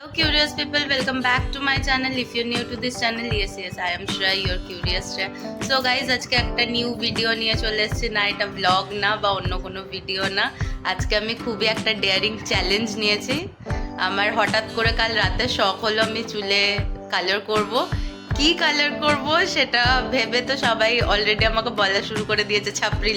Hello curious people, welcome back to my channel. If you're new to this channel, yes, I am Shreya, your curious Shreya. So guys, আজকে একটা new video নিয়ে চলে এসেছি, না এটা blog না বা অন্য কোনো ভিডিও না। আজকে আমি খুবই একটা ডেয়ারিং চ্যালেঞ্জ নিয়েছি। আমার হঠাৎ করে কাল রাতে শখ হলো আমি চুলে কালার করব। কি কালার করব সেটা ভেবে তো সবাই অলরেডি আমাকে বলা শুরু করে দিয়েছে ছাপরি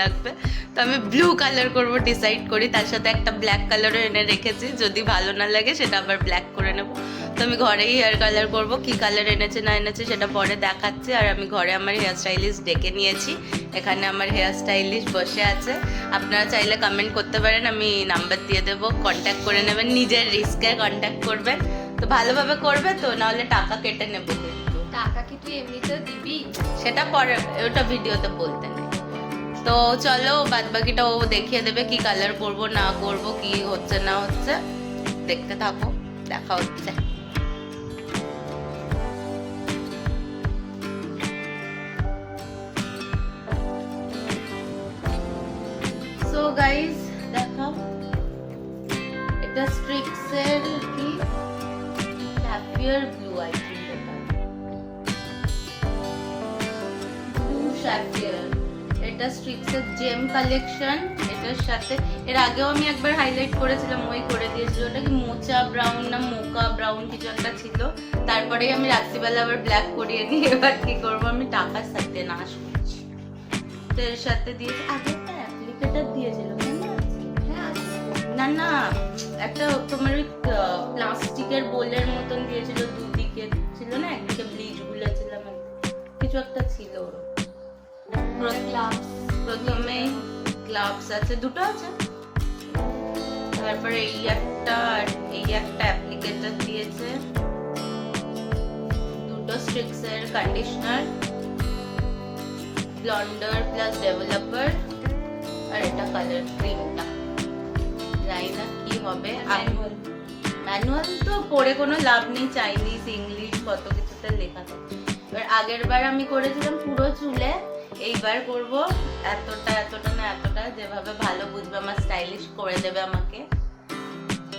লাগবে। তো আমি ব্লু কালার করব ডিসাইড করি, তার সাথে একটা ব্ল্যাক কালারও এনে রেখেছি, যদি ভালো না লাগে সেটা আবার ব্ল্যাক করে নেব। তো আমি ঘরেই হেয়ার কালার করব, কি কালার এনেছে না এনেছে সেটা পরে দেখাচ্ছি। আর আমি ঘরে আমার হেয়ার স্টাইলিস্ট ডেকে নিয়েছি, এখানে আমার হেয়ার স্টাইলিস্ট বসে আছে। আপনারা চাইলে কমেন্ট করতে পারেন, আমি নাম্বার দিয়ে দেবো, কন্ট্যাক্ট করে নেবেন, নিজের রিস্কে কন্ট্যাক্ট করবেন। তো ভালোভাবে করবে তো, নাহলে টাকা কেটে নেবো। কিন্তু টাকা কি তুই এমনিতে দিবি? সেটা পরে, ওটা ভিডিওতে বলতে নেই। তো চলো বাদ বাকিটা ও দেখিয়ে দেবে কি কালার করব না করব, কি হচ্ছে না হচ্ছে, দেখতে থাকো, দেখা হচ্ছে। সো গাইস দেখাও, এটা স্ট্রিক্স এর কি হ্যাপিয়ার ব্লু, আই থিংক এটা ব্লু হ্যাপিয়ার। এটা স্ট্রিক্স এর জেম কালেকশন। এটার সাথে এর আগেও আমি একবার হাইলাইট করেছিলাম, ওই করে দিয়েছিল, ওটা কি মোচা ব্রাউন না মোকা ব্রাউন কিছু একটা ছিল। তারপরেই আমি রাত্রিবেলা আবার ব্ল্যাক করিয়ে দিই। এবার কি করবো, আমি টাকার সাথে নাশ করছি। তো এর সাথে দিয়েছে, আগে একটা অ্যাপ্লিকেটার দিয়েছিল না না, একটা তোমার ওই প্লাস্টিকের বোলের মতন দিয়েছিল, দুদিকে ছিল না, একদিকে ব্লিচ গুলেছিলাম, কিছু একটা ছিল। প্রথমে গ্লাভস আছে, দুটো আছে, তারপরে এই একটা অ্যাপ্লিকেটর দিয়েছে, দুটো স্ট্রিক্স এর কন্ডিশনার, ব্লন্ডার প্লাস ডেভেলপার, আর এটা কালার ক্রিমটা। জানি না কি হবে, ম্যানুয়াল তো পড়ে কোনো লাভ নেই, চাইনিজ ইংলিশ কত কিছুতে লেখা থাকে। এবার আগের বার আমি করেছিলাম পুরো চুলে, এইবার করব এতটা না এতটা, যেভাবে ভালো বুঝবে আমার স্টাইলিশ করে দেবে আমাকে।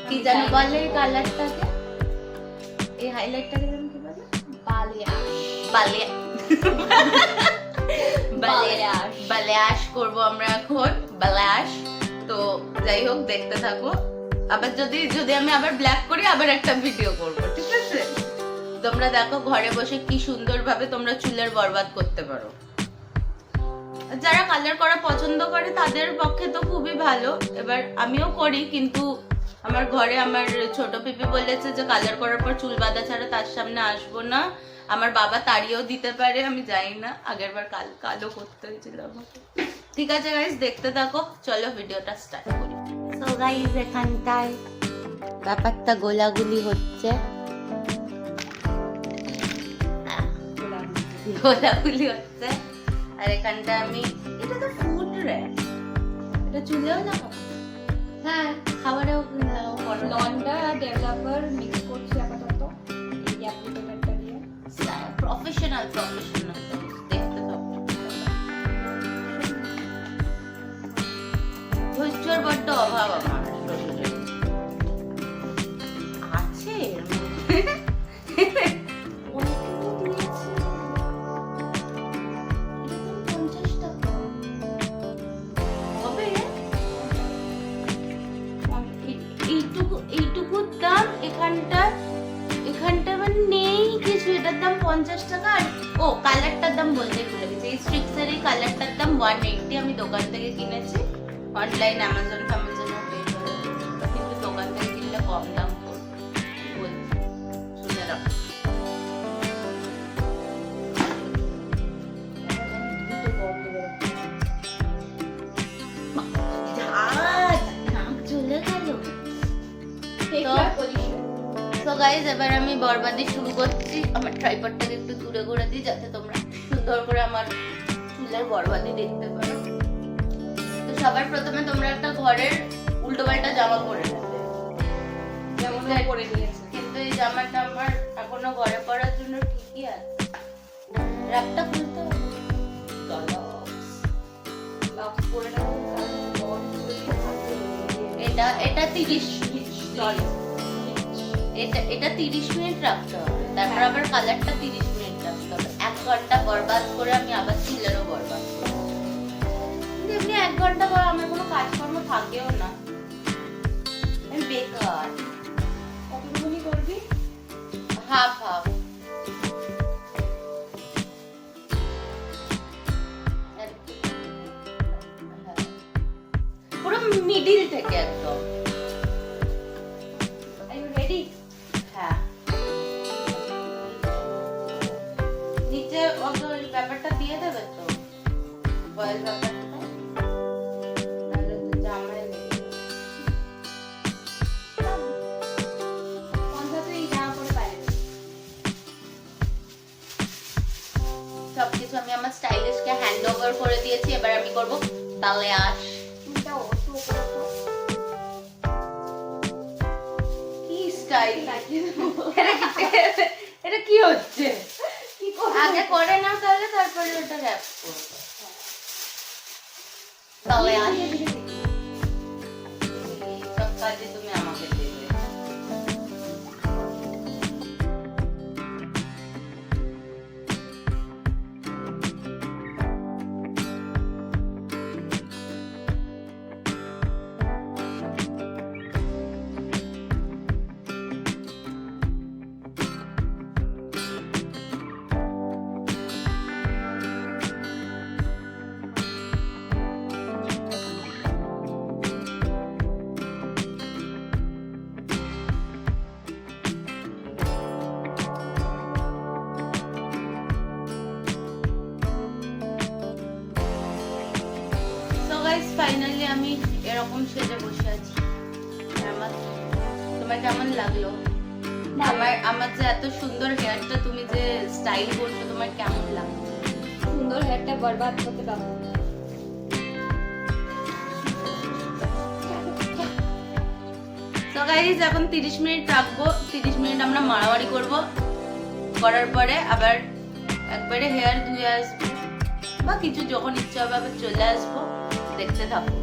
কি জানো বলে এই কালারটাকে, এই হাইলাইটটাকে জানো কি বলে? বালিয়াশ করব আমরা এখন, বালিয়াশ। তো যাই হোক, দেখতে থাকো। আবার যদি আমি আবার ব্ল্যাক করি, আবার একটা ভিডিও করব, ঠিক আছে? তোমরা দেখো ঘরে বসে কি সুন্দরভাবে তোমরা চুলের বরবাদ করতে পারো। যারা কালার করা পছন্দ করে তাদের পক্ষে তো খুবই ভালো। এবার আমিও করি, কিন্তু আমার ঘরে আমার ছোট পিপি বলেছে যে কালার করার পর চুল বাঁধা ছাড়া তার সামনে আসবো না। আমার বাবা তাড়িয়েও দিতে পারে, আমি জানি না, আগের বার কালো করতে হয়েছিল আমাকে। ঠিক আছে গাইস, দেখতে থাকো, চলো ভিডিওটা স্টার্ট করি। সো গাইস, এখানটায় ব্যাপারটা গোলাগুলি হচ্ছে, আর এখানটা আমি, এটা তো ফুড র্যাক, এটা চুলেও লাগাবো, হ্যাঁ, খাবারেও ব্লন্ডার আর ডেভেলপার মিক্স করছি আপাতত এই অ্যাপ্লিকেটরটা দিয়ে। প্রফেশনাল দেখতে থাকো। ধৈর্যের বড্ড অভাব আমার শ্বশুরের আছে, এইটুকুর দাম এখানটা মানে নেই কিছু, এটার দাম 50 টাকা। আর ও কালারটার দাম বলতে ভুলে গেছি, এই স্ট্রিক্সের এই কালারটার দাম 180, আমি দোকান থেকে কিনেছি, অনলাইন অ্যামাজন পেয়ে করে, কিন্তু দোকান থেকে কিনলে কম দাম বলছি, শুনে রাখো। তো গাইস, এবার আমি বরবাদি শুরু করছি। আমার ট্রাইপডটাকে একটু দূরে করে দিই, যাতে তোমরা সুন্দর করে আমার চুলের বরবাদি দেখতে পারো। তো সবার প্রথমে তোমরা একটা ঘরের উল্টো পাল্টা জামা পরে নেবে, যেমন করে নিয়েছে, কিন্তু এই জামাটা আমার এখনো ঘরে পরার জন্য ঠিকই আছে। র্যাপটা খুলতে হবে, লক্স করে নাও। এটা 30 চল এটা 30 মিনিট রাখতে হবে, তারপর আবার কালারটা 30 মিনিট রাখতে হবে। 1 ঘন্টা বরবাদ করে আমি আবার চুলেরও বরবাদ করবো। কিন্তু এমনি 1 ঘন্টা পর আমার কোনো কাজকর্ম থাকেও না, আমি বেকার। কতটুকুনি করবি? Half half. পুরো মিডিল থেকে একদম। Are you ready? হ্যাঁ, নিচে ওই ব্যাপারটা দিয়ে দেবে তো, বয়েল ব্যাপারটা, নাহলে তো জামায় লেগে যাবে। পঞ্চাশে এই জামা পরে বাইরে। সবকিছু আমি আমার স্টাইলিশকে হ্যান্ড ওভার করে দিয়েছি, এবার আমি করব বালিয়াস। চুলটা অত উপরে তো। কি স্টাইল লাগিয়ে দেবো। এটা কি হচ্ছে? কি করবো? আগে করে নাও তাহলে, তারপরে ওটা র‍্যাপ করব। বালিয়াস। ধীরে ধীরে দিবি। এই সব কাজে তুমি আমাকে দেবে। ফাইনালি আমি এরকম সেজে বসে আছি। আমার তোমার কেমন লাগলো? আমার যে এত সুন্দর হেয়ারটা তুমি যে স্টাইল করছো, তোমার কেমন লাগলো? সুন্দর হেয়ারটা বরবাদ করতে দাও। তো গাইস এখন 30 মিনিট রাখবো। 30 মিনিট আমরা মারামারি করব, করার পরে আবার একবারে হেয়ার ধুয়ে আসবো, বা কিছু যখন ইচ্ছা হবে আবার চলে আসবো। দেখতে থাকো।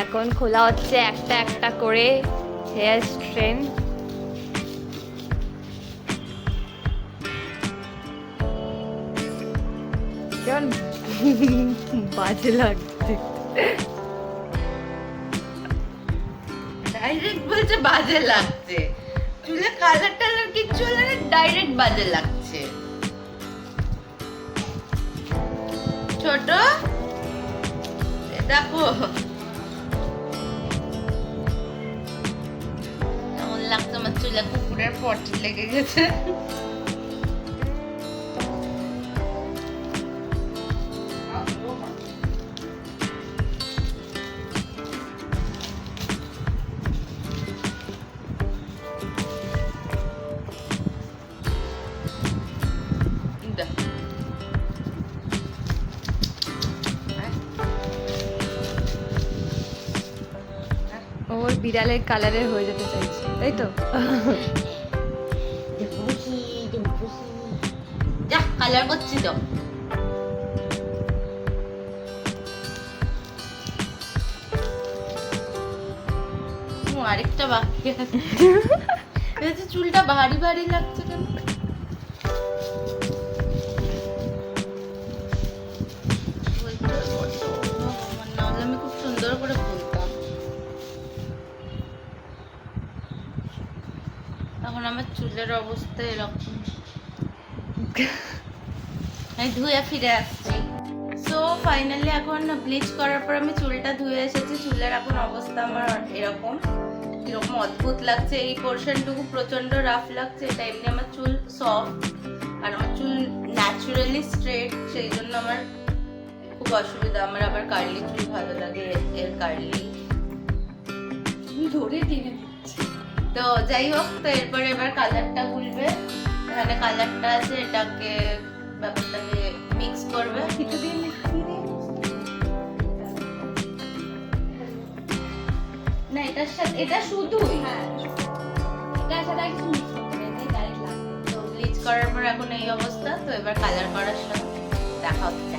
এখন খোলা হচ্ছে একটা একটা করে হেয়ার স্ট্রেন। কেমন বাজে লাগছে। ডাইরেক্ট বলছে বাজে লাগছে, চুলে কালার টালার কিচ্ছু হলে না, ডাইরেক্ট বাজে লাগছে। ছোট দেখো কেমন লাগছে, আমার চুলে কুকুরের পটি লেগে গেছে। ওর বিড়ালের কালারের হয়ে যেতে চাইছে, তাই তো? যা কালার করছি তো। আরেকটা বাকি আছে। চুলটা ভারী ভারী লাগছে কেন? নাহলে আমি খুব সুন্দর করে বলতাম। এখন আমার চুলের অবস্থা এরকম। আমি ধুয়ে ফিরে আসছি। সো ফাইনালি এখন ব্লিচ করার পর আমি চুলটা ধুয়ে এসেছি। চুলের এখন অবস্থা আমার এরকম, এরকম অদ্ভুত লাগছে। এই পোর্শনটুকু প্রচন্ড রাফ লাগছে। এটা এমনি আমার চুল সফট, আর আমার চুল ন্যাচারালি স্ট্রেট, সেই জন্য আমার খুব অসুবিধা। আমার আবার কার্লি চুল ভালো লাগে, এর কার্লি ধরে টেনে দিচ্ছে। তো যাই হোক, তো এরপরে এবার কালারটা গুলবে। এখানে কালারটা আছে, এটাকে ব্যাপারটাকে মিক্স করবে। কিছু দিয়ে না এটার সাথে, এটা শুধুই হ্যাঁ, এটার সাথে আর কিছু মিক্স করতে হবে, এটাই ডাইরেক্ট লাগবে। তো ব্লিচ করার পর এখন এই অবস্থা। তো এবার কালার করার সাথে দেখা হচ্ছে।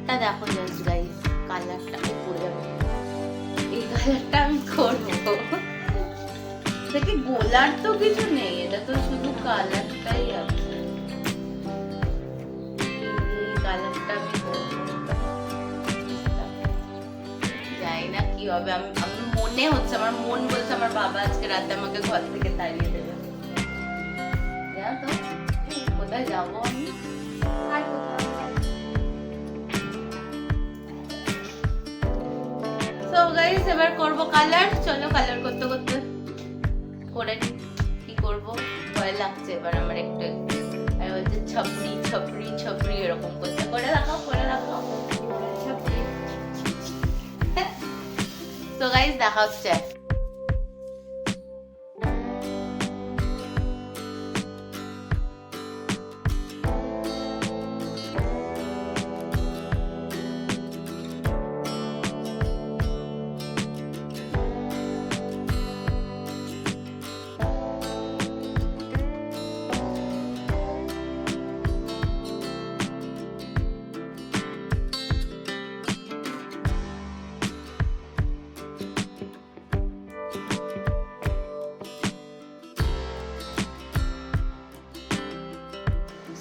তা দেখো জাস্ট গাইস, কালারটা পড়ে যাবে। এই কালারটা আমি করবো। থেকে গোলার তো কিছু নেই, এটা তো শুধু কালারটাই আছে। এই কালারটা আমি জানি না কি হবে। আমি মনে হচ্ছে, আমার মন বলছে আমার বাবা আজকে রাতে আমাকে ঘর থেকে তাড়িয়ে দেবে। জানো তো কোথায় যাবো আমি? আর কোথাও সো গাইস এবার করব কালার। চলো কালার করতে করতে করে নি, কি করব ভয় লাগছে এবার আমার একটু। আর বলছে ছপরি ছপরি ছপরি এরকম করতে, করে রাখো করে রাখো। তো গাইস দেখা হচ্ছে।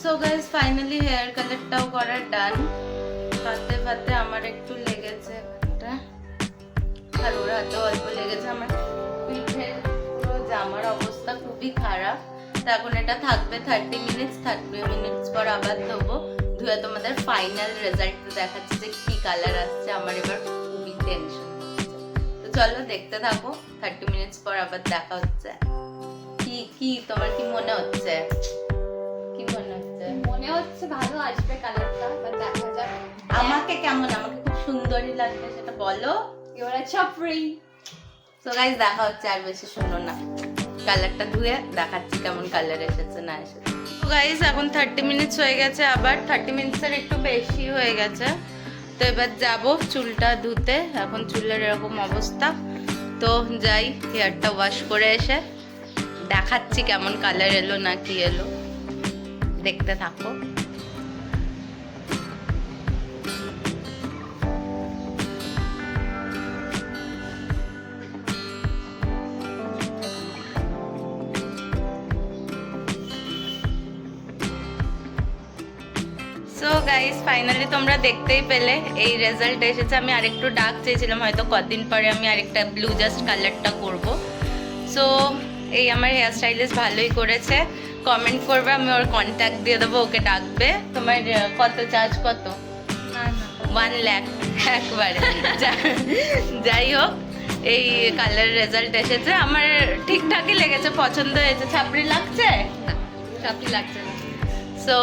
সো গাইস ফাইনালি হেয়ার কালারটাও করা ডান। হাতে হাতে আমার একটু লেগেছে এখানটা, আর ওর হাতে অল্প লেগেছে। আমার পিঠের পুরো জামার অবস্থা খুবই খারাপ। তো এখন এটা থাকবে 30 মিনিটস। 30 মিনিটস পর আবার ধোবো, ধুয়ে তোমাদের ফাইনাল রেজাল্ট দেখাচ্ছি যে কি কালার আসছে। আমার এবার খুবই টেনশন হচ্ছে। তো চলো দেখতে থাকো, 30 মিনিটস পর আবার দেখা হচ্ছে। কি কি তোমার কি মনে হচ্ছে? কি মনে হচ্ছে? মনে হচ্ছে ভালো আসবে কালারটা, বাট দেখা যাক। আমাকে কেমন, আমাকে খুব সুন্দরই লাগবে সেটা বলো। ইউরা ছাপরি। সো গাইস দেখা হচ্ছে, আর বেশি শোনো না, কালারটা ধুয়ে দেখাচ্ছি কেমন কালার এসেছে না এসেছে। তো গাইস এখন 30 মিনিটস হয়ে গেছে, আবার 30 মিনিটসের একটু বেশি হয়ে গেছে। তো এবার যাব চুলটা ধুতে। এখন চুলের এরকম অবস্থা। তো যাই হেয়ারটা ওয়াশ করে এসে দেখাচ্ছি কেমন কালার এলো না কি এলো, দেখতে থাকো। সো গাইস ফাইনালি তোমরা দেখতেই পেলে এই রেজাল্ট এসেছে। আমি আরেকটু ডার্ক চেয়েছিলাম, হয়তো কদিন পরে আমি আরেকটা ব্লু জাস্ট কালারটা করব। সো এই আমার হেয়ার স্টাইলিস্ট ভালোই করেছে। কমেন্ট করবে, আমি ওর কন্ট্যাক্ট দিয়ে দেবো, ওকে ডাকবে। তোমার কত চার্জ কত? না না 1 লাখ একবারে। যাই হোক এই কালার রেজাল্ট এসেছে, আমার ঠিকঠাকই লেগেছে, পছন্দ হয়েছে। ছাপড়ি লাগছে? ছাপরি লাগছে না। সো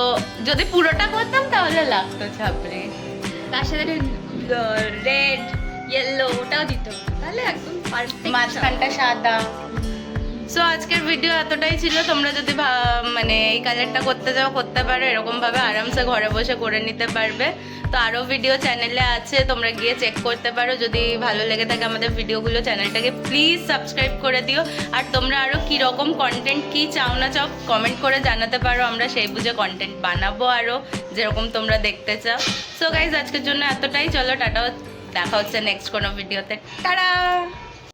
যদি পুরোটা করতাম তাহলে লাগতো ছাপড়ি। তার সাথে রেড ইয়েলো ওটাও দিত, তাহলে একদম পারফেক্ট। মাঝখানটা সাদা। সো আজকের ভিডিও এতটাই ছিল। তোমরা যদি মানে এই কালারটা করতে যাও করতে পারো, এরকম ভাবে আরামসে ঘরে বসে করে নিতে পারবে। তো আরও ভিডিও চ্যানেলে আছে, তোমরা গিয়ে চেক করতে পারো। যদি ভালো লেগে থাকে আমাদের ভিডিওগুলো, চ্যানেলটাকে প্লিজ সাবস্ক্রাইব করে দিও। আর তোমরা আরও কীরকম কন্টেন্ট কী চাও না চাও কমেন্ট করে জানাতে পারো, আমরা সেই বুঝে কন্টেন্ট বানাবো আরও, যেরকম তোমরা দেখতে চাও। সো গাইজ আজকের জন্য এতটাই। চলো টাটা, দেখা হচ্ছে নেক্সট কোনো ভিডিওতে। টাটা।